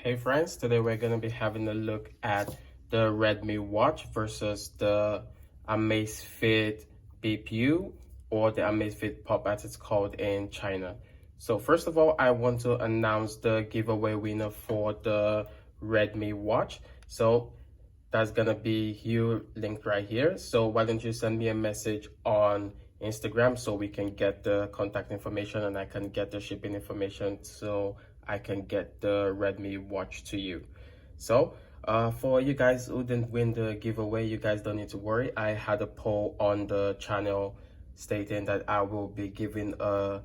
Hey friends, today we're going to be having a look at the Redmi watch versus the Amazfit BPU, or the Amazfit Pop as it's called in China. So first of all, I want to announce the giveaway winner for the Redmi watch. So that's gonna be you linked right here. So why don't you send me a message on Instagram so we can get the contact information and I can get the shipping information so I can get the Redmi watch to you. So for you guys who didn't win the giveaway, you guys don't need to worry. I had a poll on the channel stating that I will be giving a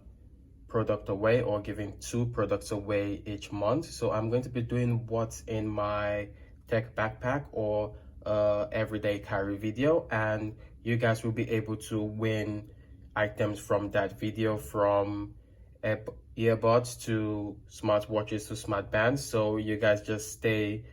product away or giving 2 products away each month. So I'm going to be doing what's in my tech backpack or everyday carry video, and you guys will be able to win items from that video, from earbuds to smartwatches to smart bands. So you guys just stay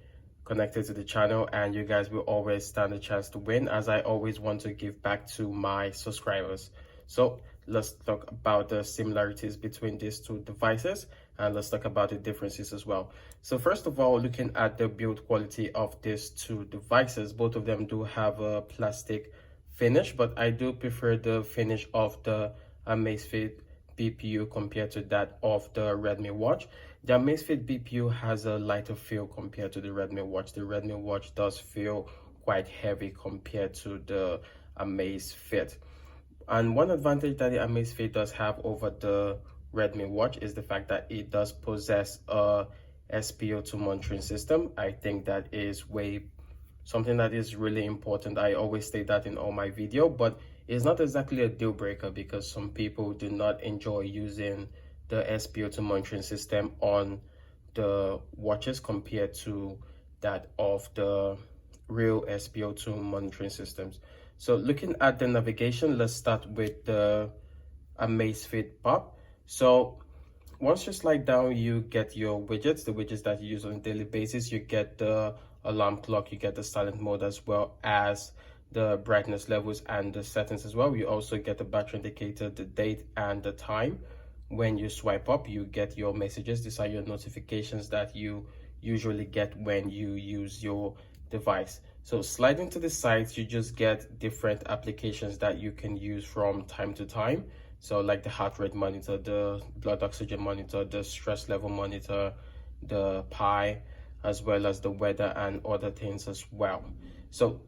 connected to the channel and you guys will always stand a chance to win, as I always want to give back to my subscribers. So let's talk about the similarities between these two devices, and let's talk about the differences as well. So first of all, looking at the build quality of these two devices, both of them do have a plastic finish, but I do prefer the finish of the Amazfit BPU compared to that of the Redmi watch. The Amazfit BPU has a lighter feel compared to the Redmi watch. The Redmi watch does feel quite heavy compared to the Amazfit. And one advantage that the Amazfit does have over the Redmi watch is the fact that it does possess a SpO2 monitoring system. I think that is something that is really important. I always say that in all my video, but it's not exactly a deal breaker because some people do not enjoy using the SpO2 monitoring system on the watches compared to that of the real SpO2 monitoring systems. So looking at the navigation, let's start with the Amazfit Pop. So once you slide down, you get your widgets, the widgets that you use on a daily basis. You get the alarm clock, you get the silent mode, as well as the brightness levels and the settings as well. You also get the battery indicator, the date and the time. When you swipe up, you get your messages. These are your notifications that you usually get when you use your device. So sliding to the sides, you just get different applications that you can use from time to time. So like the heart rate monitor, the blood oxygen monitor, the stress level monitor, the Pi, as well as the weather and other things as well. So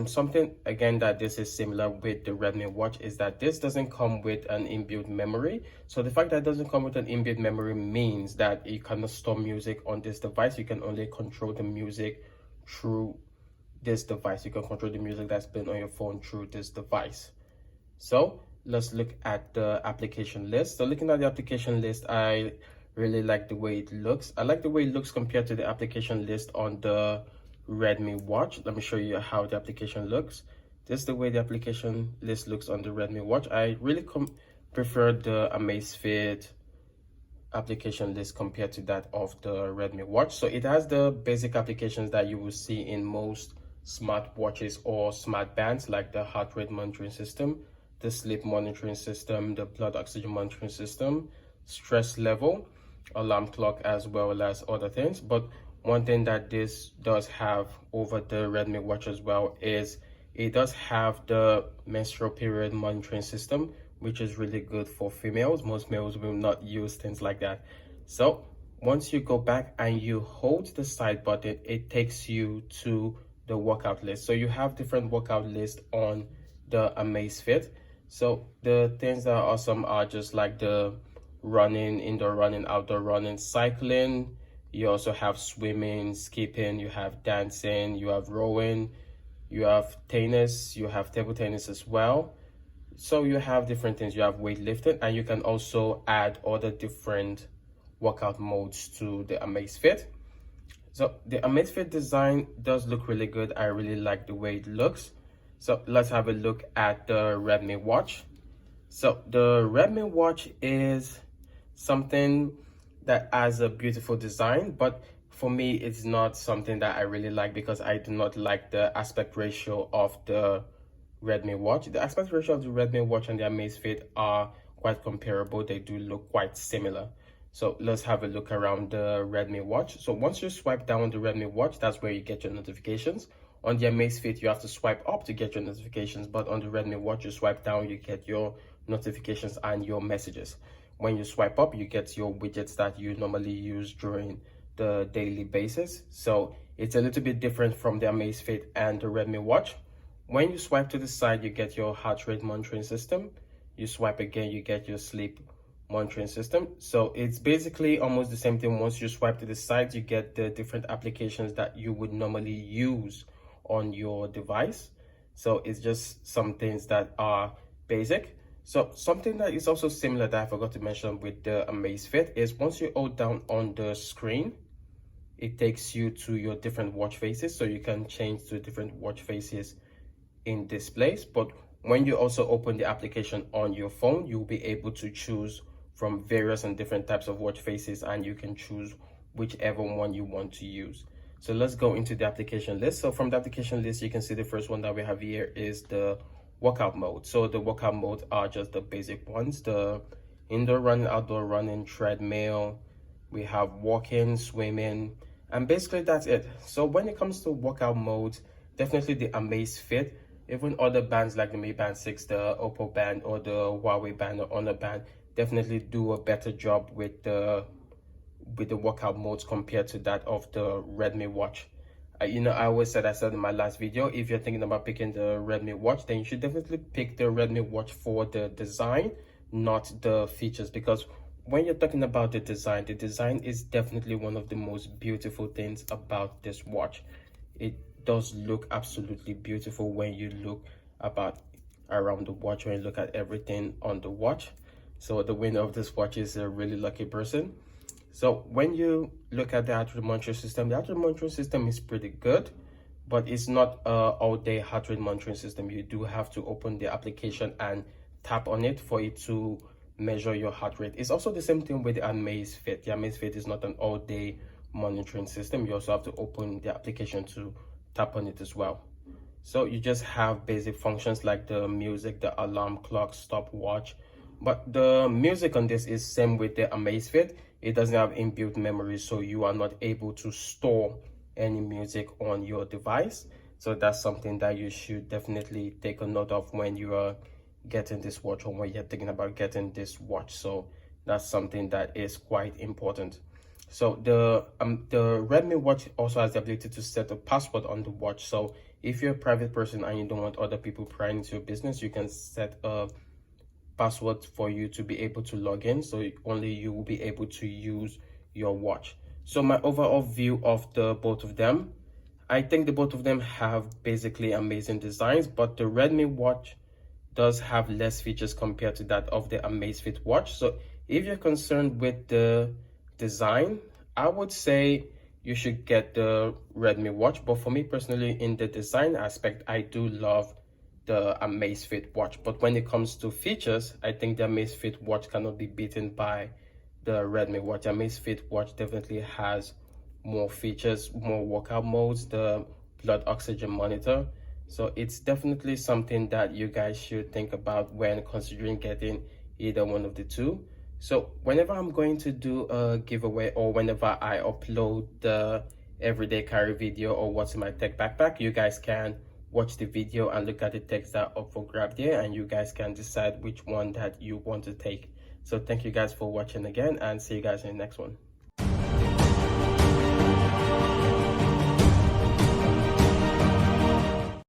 something again that this is similar with the Redmi watch is that this doesn't come with an inbuilt memory. So the fact that it doesn't come with an inbuilt memory means that you cannot store music on this device. You can only control the music through this device. You can control the music that's been on your phone through this device. So let's look at the application list. So looking at the application list, I really like the way it looks. I like the way it looks compared to the application list on the Redmi watch. Let me show you how the application looks. This is the way the application list looks on the Redmi watch. I really prefer the Amazfit application list compared to that of the Redmi watch. So it has the basic applications that you will see in most smart watches or smart bands, like the heart rate monitoring system, the sleep monitoring system, the blood oxygen monitoring system, stress level, alarm clock, as well as other things. But one thing that this does have over the Redmi watch as well is it does have the menstrual period monitoring system, which is really good for females. Most males will not use things like that. So once you go back and you hold the side button, it takes you to the workout list. So you have different workout lists on the Amazfit. So the things that are awesome are just like the running, indoor running, outdoor running, cycling. You also have swimming, skipping, you have dancing, you have rowing, you have tennis, you have table tennis as well. So you have different things. You have weightlifting, and you can also add other different workout modes to the Amazfit. So the Amazfit design does look really good. I really like the way it looks. So let's have a look at the Redmi watch. So the Redmi watch is something that has a beautiful design, but for me it's not something that I really like because I do not like the aspect ratio of the Redmi watch. The aspect ratio of the Redmi watch and the Amazfit are quite comparable. They do look quite similar. So let's have a look around the Redmi watch. So once you swipe down on the Redmi watch, that's where you get your notifications. On the Amazfit, you have to swipe up to get your notifications, but on the Redmi watch, you swipe down, you get your notifications and your messages. When you swipe up, you get your widgets that you normally use during the daily basis. So it's a little bit different from the Amazfit and the Redmi watch. When you swipe to the side, you get your heart rate monitoring system. You swipe again, you get your sleep monitoring system. So it's basically almost the same thing. Once you swipe to the side, you get the different applications that you would normally use on your device. So it's just some things that are basic. So something that is also similar that I forgot to mention with the Amazfit is once you hold down on the screen, it takes you to your different watch faces. So you can change to different watch faces in this place. But when you also open the application on your phone, you'll be able to choose from various and different types of watch faces, and you can choose whichever one you want to use. So let's go into the application list. So from the application list, you can see the first one that we have here is the workout mode. So the workout mode are just the basic ones: the indoor running, outdoor running, treadmill, we have walking, swimming, and basically that's it. So when it comes to workout modes, definitely the Amazfit, even other bands like the Mi Band 6, the Oppo Band, or the Huawei Band or Honor Band definitely do a better job with the workout modes compared to that of the Redmi watch. You know, I always said, I said in my last video, if you're thinking about picking the Redmi watch, then you should definitely pick the Redmi watch for the design, not the features, because when you're talking about the design is definitely one of the most beautiful things about this watch. It does look absolutely beautiful when you look around the watch, when you look at everything on the watch. So the winner of this watch is a really lucky person. So when you look at the heart rate monitoring system, the heart rate monitoring system is pretty good, but it's not a all-day heart rate monitoring system. You do have to open the application and tap on it for it to measure your heart rate. It's also the same thing with the Amazfit. The Amazfit is not an all-day monitoring system. You also have to open the application to tap on it as well. So you just have basic functions like the music, the alarm clock, stopwatch. But the music on this is same with the Amazfit. It doesn't have inbuilt memory, so you are not able to store any music on your device. So that's something that you should definitely take a note of when you are getting this watch, or when you're thinking about getting this watch. So that's something that is quite important. So the Redmi watch also has the ability to set a password on the watch. So if you're a private person and you don't want other people prying into your business, you can set a password for you to be able to log in, so only you will be able to use your watch. So my overall view of the both of them, I think the both of them have basically amazing designs, but the Redmi watch does have less features compared to that of the Amazfit watch. So if you're concerned with the design, I would say you should get the Redmi watch. But for me personally, in the design aspect, I do love the Amazfit watch. But when it comes to features, I think the Amazfit watch cannot be beaten by the Redmi watch. The Amazfit watch definitely has more features, more workout modes, the blood oxygen monitor. So it's definitely something that you guys should think about when considering getting either one of the two. So whenever I'm going to do a giveaway, or whenever I upload the everyday carry video or what's in my tech backpack, you guys can watch the video and look at the text that are up for grab there, and you guys can decide which one that you want to take. So thank you guys for watching again, and see you guys in the next one.